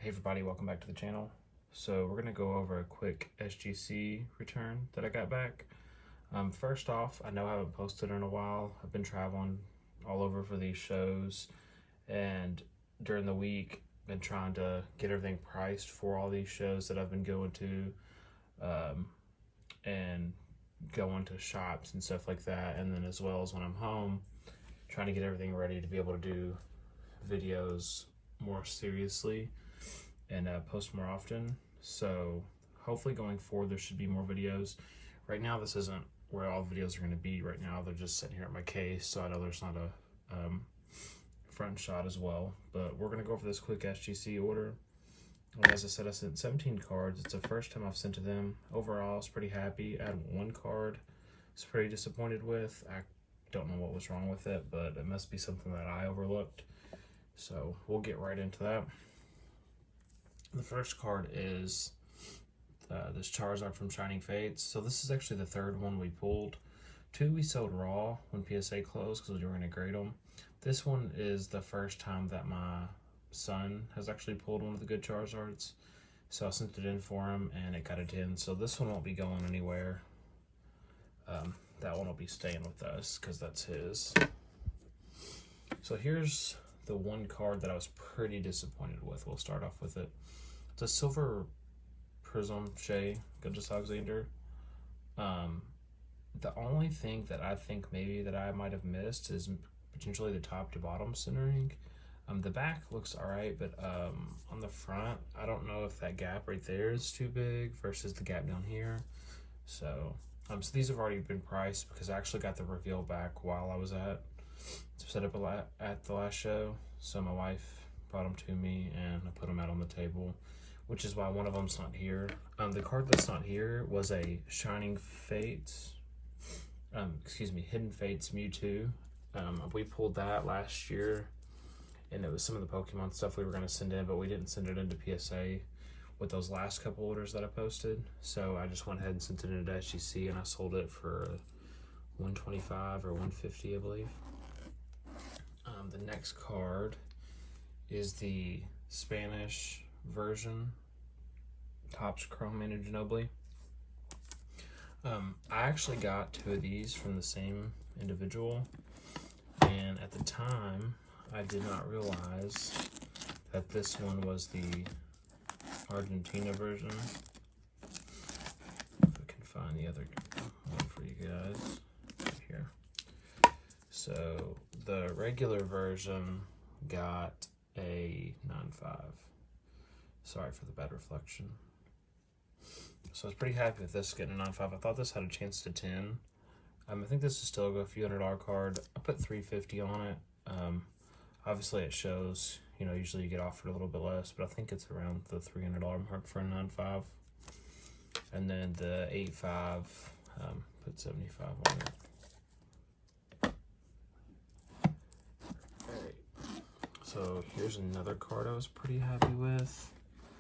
Hey everybody, welcome back to the channel. So we're going to go over a quick SGC return that I got back. First off, I know I haven't posted in a while. I've been traveling all over for these shows, and during the week been trying to get everything priced for all these shows that I've been going to, and going to shops and stuff like that, and then as well as when I'm home, trying to get everything ready to be able to do videos more seriously and post more often. So hopefully going forward there should be more videos. Right now this isn't where all the videos are going to be. Right now they're just sitting here at my case, so I know there's not a front shot as well, but we're going to go over this quick SGC order. And as I said, I sent 17 cards. It's the first time I've sent to them. Overall I was pretty happy. I had one card I was pretty disappointed with. I don't know what was wrong with it, but it must be something that I overlooked, so we'll get right into that. The first card is this Charizard from Shining Fates. So this is actually the third one we pulled. Two we sold raw when PSA closed because we were going to grade them. This one is the first time that my son has actually pulled one of the good Charizards. So I sent it in for him and it got a 10. So this one won't be going anywhere. That one will be staying with us because that's his. So here's the one card that I was pretty disappointed with. We'll start off with it. It's a silver prism Shea Gilgeous-Alexander. The only thing that I think maybe that I might have missed is potentially the top to bottom centering. The back looks alright, but on the front, I don't know if that gap right there is too big versus the gap down here. So these have already been priced because I actually got the reveal back while I was set up at the last show. So my wife brought them to me and I put them out on the table, which is why one of them's not here. The card that's not here was a Shining Fates, Hidden Fates Mewtwo. We pulled that last year, and it was some of the Pokemon stuff we were going to send in, but we didn't send it into PSA with those last couple orders that I posted. So I just went ahead and sent it into SGC, and I sold it for $125 or $150, I believe. The next card is the Spanish version, Topps Chrome Manu Ginobili. I actually got two of these from the same individual, and at the time I did not realize that this one was the Argentina version. If I can find the other one for you guys right here. So the regular version got a 9.5. Sorry for the bad reflection. So I was pretty happy with this getting a 9.5. I thought this had a chance to 10. I think this is still a few $100 card. I put $350 on it. Obviously it shows, usually you get offered a little bit less, but I think it's around the $300 mark for a 9.5. And then the 8.5, put 75 on it. So here's another card I was pretty happy with.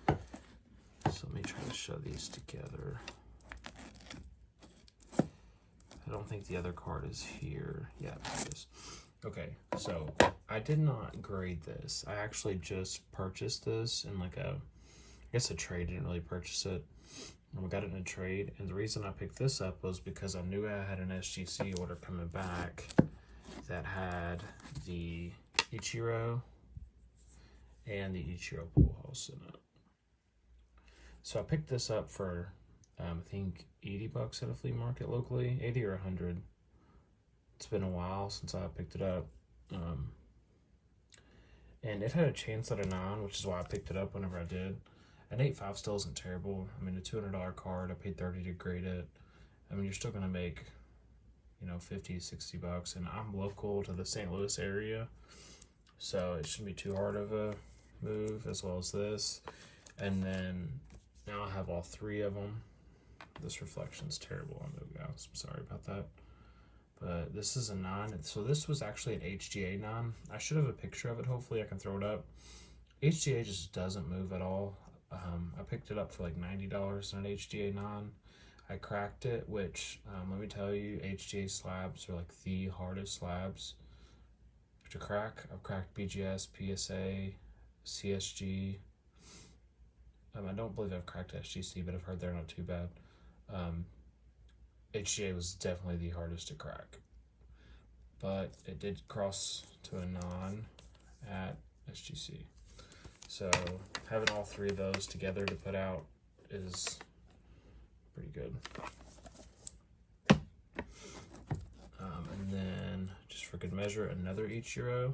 So let me try to show these together. I don't think the other card is here. Yeah, it is. Okay, so I did not grade this. I actually just purchased this in I guess a trade. Didn't really purchase it. We got it in a trade, and the reason I picked this up was because I knew I had an SGC order coming back that had the Ichiro and the Ichiro Pool House in it. So I picked this up for I think $80 at a flea market locally, 80 or 100. It's been a while since I picked it up, and it had a chance at a 9, which is why I picked it up whenever I did. An 8.5 still isn't terrible. I mean, a $200 card, I paid $30 to grade it. I mean, you're still gonna make $50, $60, and I'm local to the St. Louis area, so it shouldn't be too hard of a move, as well as this. And then now I have all three of them. This reflection's terrible on the guys. I'm sorry about that. But this is a 9. So this was actually an HGA 9. I should have a picture of it. Hopefully I can throw it up. HGA just doesn't move at all. I picked it up for like $90 in an HGA 9. I cracked it, which let me tell you, HGA slabs are like the hardest slabs to crack. I've cracked BGS, PSA, CSG, I don't believe I've cracked SGC, but I've heard they're not too bad. HGA was definitely the hardest to crack, but it did cross to a non at SGC. So having all three of those together to put out is pretty good. And then just for good measure, another Ichiro.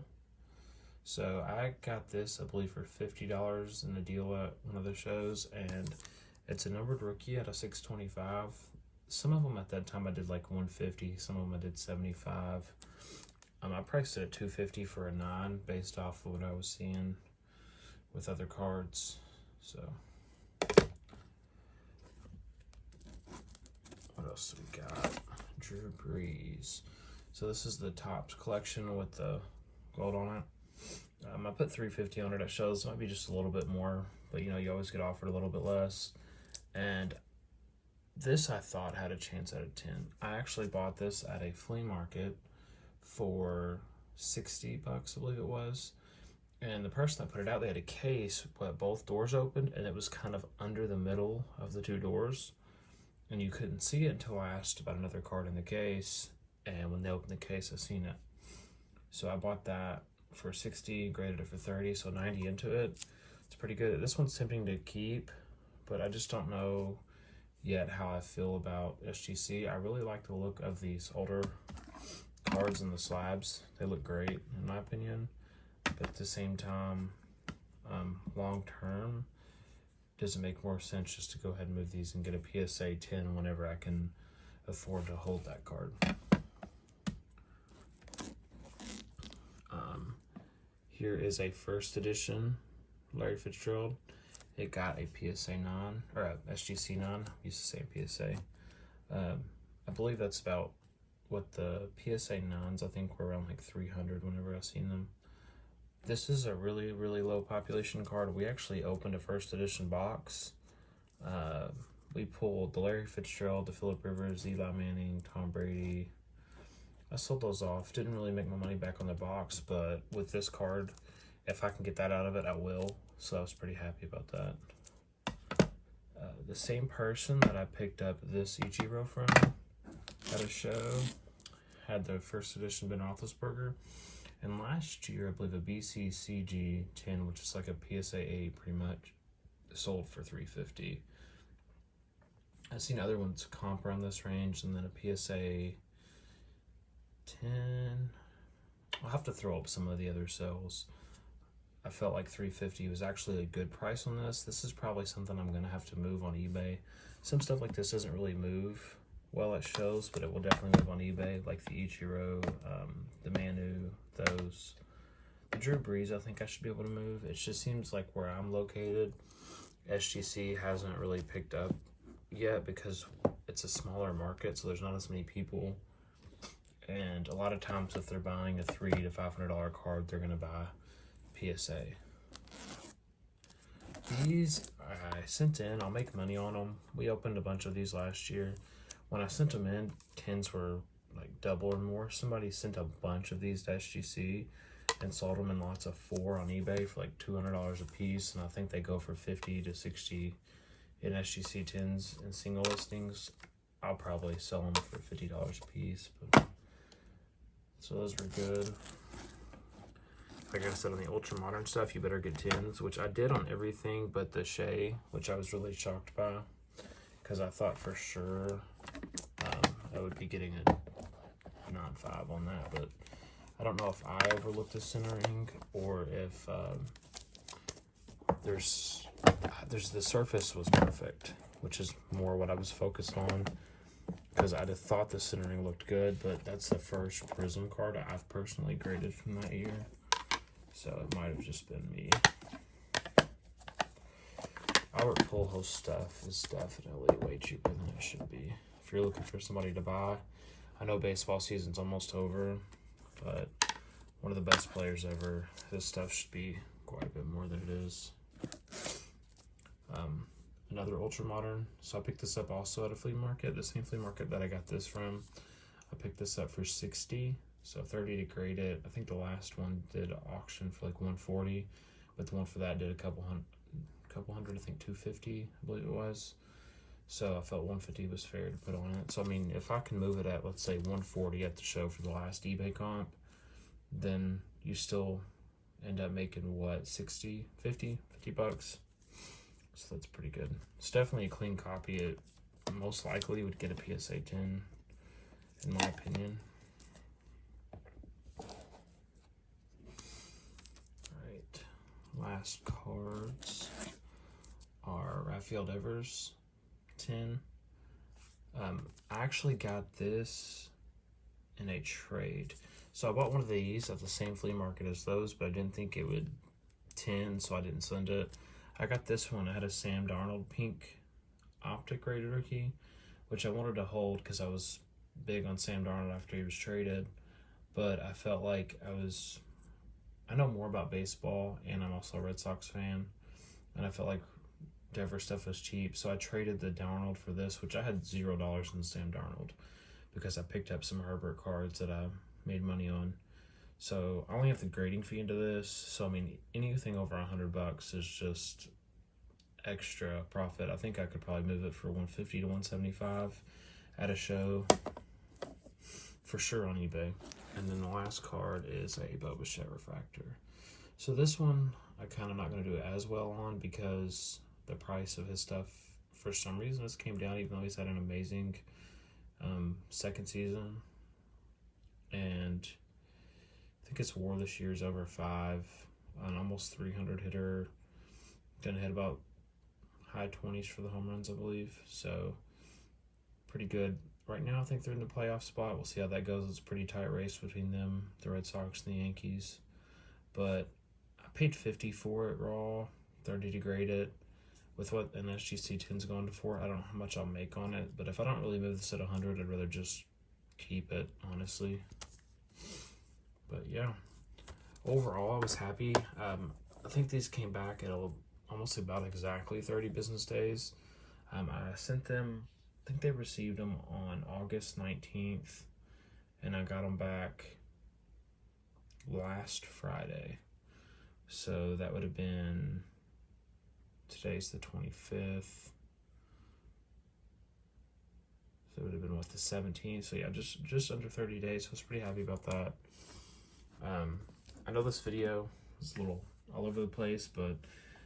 So I got this, I believe, for $50 in a deal at one of the shows, and it's a numbered rookie at a 625. Some of them at that time I did like 150, some of them I did 75. I priced it at 250 for a 9 based off of what I was seeing with other cards. So what else do we got? Drew Brees. So this is the Topps collection with the gold on it. I put $350 on it at shows. Might be just a little bit more, but you know, you always get offered a little bit less. And this I thought had a chance at a 10. I actually bought this at a flea market for $60, I believe it was. And the person that put it out, they had a case but both doors opened, and it was kind of under the middle of the two doors, and you couldn't see it until I asked about another card in the case. And when they opened the case, I seen it. So I bought that for $60, graded it for $30, so $90 into it. It's pretty good. This one's tempting to keep, but I just don't know yet how I feel about SGC. I really like the look of these older cards in the slabs. They look great in my opinion, but at the same time, long term, does it make more sense just to go ahead and move these and get a PSA 10 whenever I can afford to hold that card? Here is a first edition Larry Fitzgerald. It got a PSA 9, or a SGC 9, I used to say PSA. I believe that's about what the PSA 9s, I think, were around like 300 whenever I've seen them. This is a really, really low population card. We actually opened a first edition box. We pulled the Larry Fitzgerald, the Phillip Rivers, Eli Manning, Tom Brady. I sold those off. Didn't really make my money back on the box, but with this card, if I can get that out of it, I will. So I was pretty happy about that. The same person that I picked up this Ichiro from at a show had the first edition Ben Roethlisberger. And last year, I believe a BCCG 10, which is like a PSA 8 pretty much, sold for $350. I've seen other ones comp around this range, and then a PSA 10. I'll have to throw up some of the other sales. I felt like $350 was actually a good price on this. This is probably something I'm going to have to move on eBay. Some stuff like this doesn't really move well at shows, but it will definitely move on eBay, like the Ichiro, the Manu, those. The Drew Brees, I think I should be able to move. It just seems like where I'm located, SGC hasn't really picked up yet because it's a smaller market, so there's not as many people. And a lot of times if they're buying a $300 to $500 card, they're going to buy PSA. These I sent in. I'll make money on them. We opened a bunch of these last year. When I sent them in, 10s were like double or more. Somebody sent a bunch of these to SGC and sold them in lots of 4 on eBay for like $200 a piece, and I think they go for 50 to 60 in SGC 10s and single listings. I'll probably sell them for $50 a piece. But so those were good. Like I said, on the ultra modern stuff, you better get 10s, which I did on everything but the Shea, which I was really shocked by because I thought for sure I would be getting a 9.5 on that, but I don't know if I overlooked the centering or if there's the surface was perfect, which is more what I was focused on because I'd have thought the centering looked good, but that's the first Prism card I've personally graded from that year, so it might have just been me. Albert Pujols stuff is definitely way cheaper than it should be. If you're looking for somebody to buy, I know baseball season's almost over, but one of the best players ever, his stuff should be quite a bit more than it is. Another ultra modern. So I picked this up also at a flea market, the same flea market that I got this from. I picked this up for $60, so $30 to grade it. I think the last one did auction for like $140, but the one for that did a couple a couple hundred, I think 250, I believe it was. So I felt 150 was fair to put on it. So I mean, if I can move it at, let's say 140 at the show for the last eBay comp, then you still end up making what, 50 bucks. So that's pretty good. It's definitely a clean copy. It most likely would get a PSA 10 in my opinion. Alright, last cards are Rafael Devers 10. I actually got this in a trade. So I bought one of these at the same flea market as those, but I didn't think it would 10, so I didn't send it. I got this one. I had a Sam Darnold pink optic rated rookie, which I wanted to hold because I was big on Sam Darnold after he was traded, but I felt like I know more about baseball, and I'm also a Red Sox fan, and I felt like Devers stuff was cheap, so I traded the Darnold for this, which I had $0 in Sam Darnold because I picked up some Herbert cards that I made money on. So I only have the grading fee into this, so I mean anything over $100 is just extra profit. I think I could probably move it for 150 to 175 at a show for sure on eBay. And then the last card is a Bo Bichette refractor. So this one I kind of not going to do it as well on because the price of his stuff for some reason has came down, even though he's had an amazing second season. And I think his WAR this year is over 5, an almost 300 hitter. Gonna hit about high 20s for the home runs, I believe. So pretty good. Right now I think they're in the playoff spot. We'll see how that goes. It's a pretty tight race between them, the Red Sox and the Yankees. But I paid 50 for it raw, 30 to grade it. With what an SGC 10's going to for, I don't know how much I'll make on it. But if I don't really move this at 100, I'd rather just keep it, honestly. But yeah, overall I was happy. I think these came back at almost about exactly 30 business days. I sent them, I think they received them on August 19th, and I got them back last Friday. So that would have been, today's the 25th. So it would have been, what, the 17th? So yeah, just under 30 days. So I was pretty happy about that. I know this video is a little all over the place, but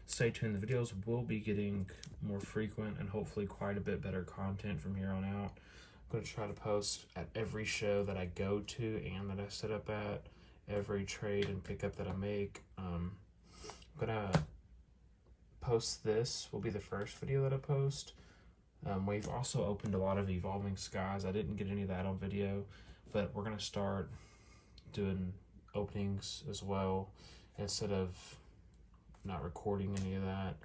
stay tuned. The videos will be getting more frequent and hopefully quite a bit better content from here on out. I'm going to try to post at every show that I go to and that I set up at, every trade and pickup that I make. I'm going to post this, will be the first video that I post. We've also opened a lot of Evolving Skies. I didn't get any of that on video, but we're going to start doing openings as well instead of not recording any of that.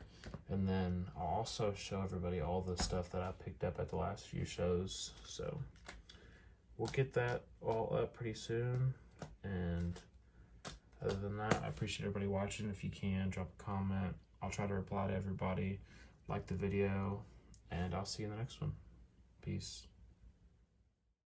And then I'll also show everybody all the stuff that I picked up at the last few shows. So we'll get that all up pretty soon. And other than that, I appreciate everybody watching. If you can, drop a comment. I'll try to reply to everybody. Like the video, and I'll see you in the next one. Peace.